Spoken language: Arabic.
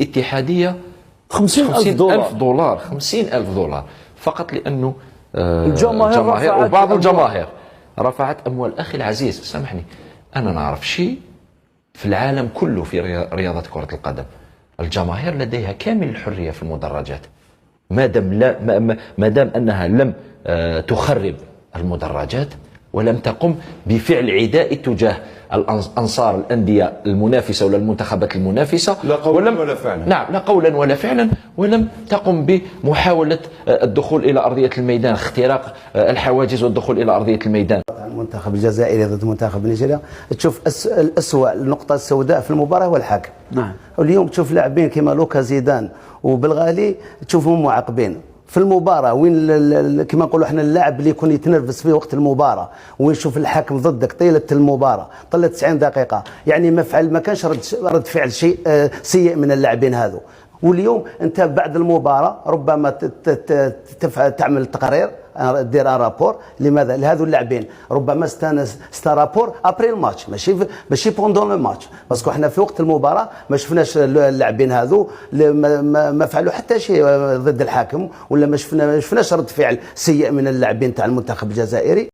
الاتحادية 50,000 دولار. 50,000 دولار فقط لأنه الجماهير وبعض الجماهير رفعت أموال. أخي العزيز سامحني، أنا نعرف شيء في العالم كله في رياضة كرة القدم، الجماهير لديها كامل الحرية في المدرجات ما دام أنها لم تخرب المدرجات ولم تقم بفعل عداء تجاه الأنصار الأندية المنافسة ولا المنتخبات المنافسة، لا قولا ولا فعلا. نعم، لا قولا ولا فعلا، ولم تقم بمحاولة الدخول إلى أرضية الميدان، اختراق الحواجز والدخول إلى أرضية الميدان. المنتخب الجزائري ضد منتخب نيجيريا تشوف الأسوأ النقطة السوداء في المباراة هو الحكم. نعم. واليوم تشوف لاعبين كما لوكا زيدان وبالغالي تشوفهم معاقبين في المباراة، وين كما نقولوا احنا اللاعب اللي يكون يتنرفز في وقت المباراة ونشوف الحكم ضدك طيلة المباراة طيلة 90 دقيقة، يعني ما كانش رد فعل شيء سيء من اللاعبين هذو. واليوم انت بعد المباراة ربما تعمل تقرير، دير رابور. لماذا؟ لهذو اللاعبين ربما ستا رابور ابري الماتش، ماشي بوندون لو ماتش، باسكو احنا في وقت المباراه ما شفناش اللاعبين هذو ما فعلوا حتى شيء ضد الحاكم، ولا ما شفناش رد فعل سيء من اللاعبين تاع المنتخب الجزائري.